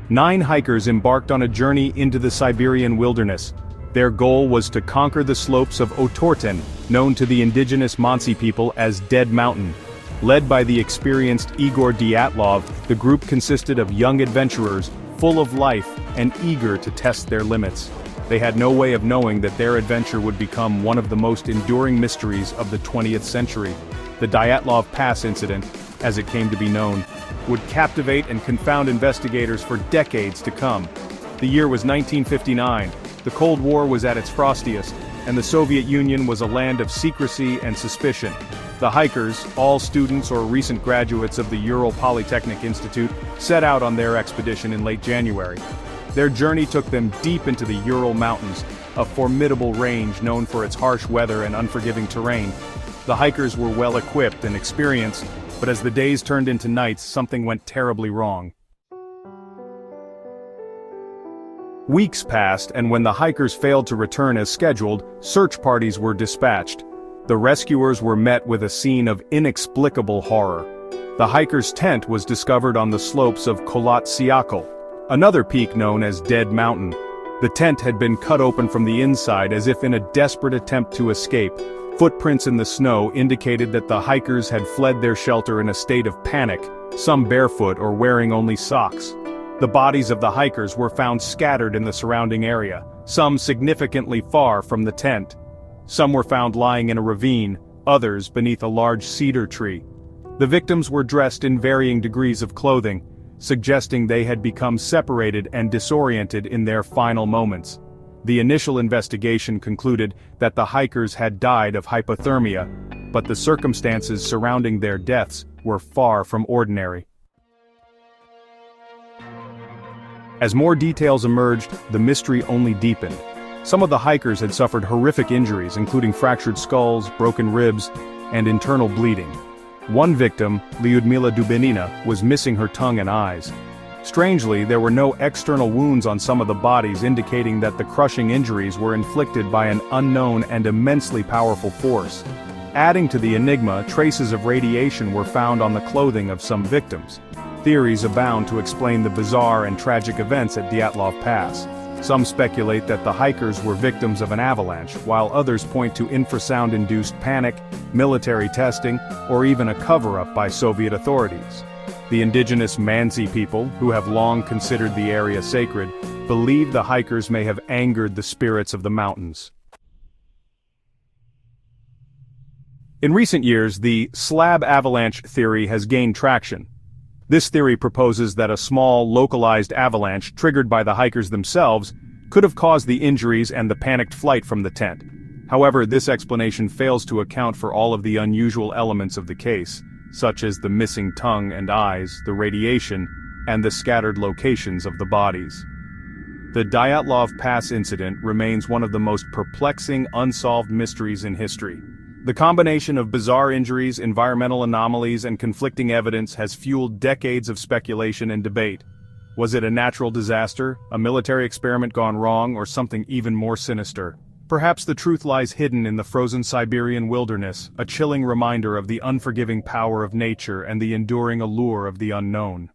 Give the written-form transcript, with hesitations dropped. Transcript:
9 hikers embarked on a journey into the Siberian wilderness. Their goal was to conquer the slopes of Otorten, known to the indigenous Mansi people as Dead Mountain. Led by the experienced Igor Dyatlov, the group consisted of young adventurers, full of life and eager to test their limits. They had no way of knowing that their adventure would become one of the most enduring mysteries of the 20th century. The Dyatlov Pass Incident, as it came to be known, would captivate and confound investigators for decades to come. The year was 1959, the Cold War was at its frostiest, and the Soviet Union was a land of secrecy and suspicion. The hikers, all students or recent graduates of the Ural Polytechnic Institute, set out on their expedition in late January. Their journey took them deep into the Ural Mountains, a formidable range known for its harsh weather and unforgiving terrain. The hikers were well equipped and experienced, but as the days turned into nights, something went terribly wrong. Weeks passed, and when the hikers failed to return as scheduled, search parties were dispatched. The rescuers were met with a scene of inexplicable horror. The hikers' tent was discovered on the slopes of Kholat Syakhl, another peak known as Dead Mountain. The tent had been cut open from the inside as if in a desperate attempt to escape. Footprints in the snow indicated that the hikers had fled their shelter in a state of panic, some barefoot or wearing only socks. The bodies of the hikers were found scattered in the surrounding area, some significantly far from the tent. Some were found lying in a ravine, others beneath a large cedar tree. The victims were dressed in varying degrees of clothing, suggesting they had become separated and disoriented in their final moments. The initial investigation concluded that the hikers had died of hypothermia, but the circumstances surrounding their deaths were far from ordinary. As more details emerged, the mystery only deepened. Some of the hikers had suffered horrific injuries, including fractured skulls, broken ribs, and internal bleeding. One victim, Lyudmila Dubinina, was missing her tongue and eyes. Strangely, there were no external wounds on some of the bodies, indicating that the crushing injuries were inflicted by an unknown and immensely powerful force. Adding to the enigma, traces of radiation were found on the clothing of some victims. Theories abound to explain the bizarre and tragic events at Dyatlov Pass. Some speculate that the hikers were victims of an avalanche, while others point to infrasound-induced panic, military testing, or even a cover-up by Soviet authorities. The indigenous Mansi people, who have long considered the area sacred, believe the hikers may have angered the spirits of the mountains. In recent years, the slab avalanche theory has gained traction. This theory proposes that a small, localized avalanche triggered by the hikers themselves could have caused the injuries and the panicked flight from the tent. However, this explanation fails to account for all of the unusual elements of the case, such as the missing tongue and eyes, the radiation, and the scattered locations of the bodies. The Dyatlov Pass Incident remains one of the most perplexing, unsolved mysteries in history. The combination of bizarre injuries, environmental anomalies, and conflicting evidence has fueled decades of speculation and debate. Was it a natural disaster, a military experiment gone wrong, or something even more sinister? Perhaps the truth lies hidden in the frozen Siberian wilderness, a chilling reminder of the unforgiving power of nature and the enduring allure of the unknown.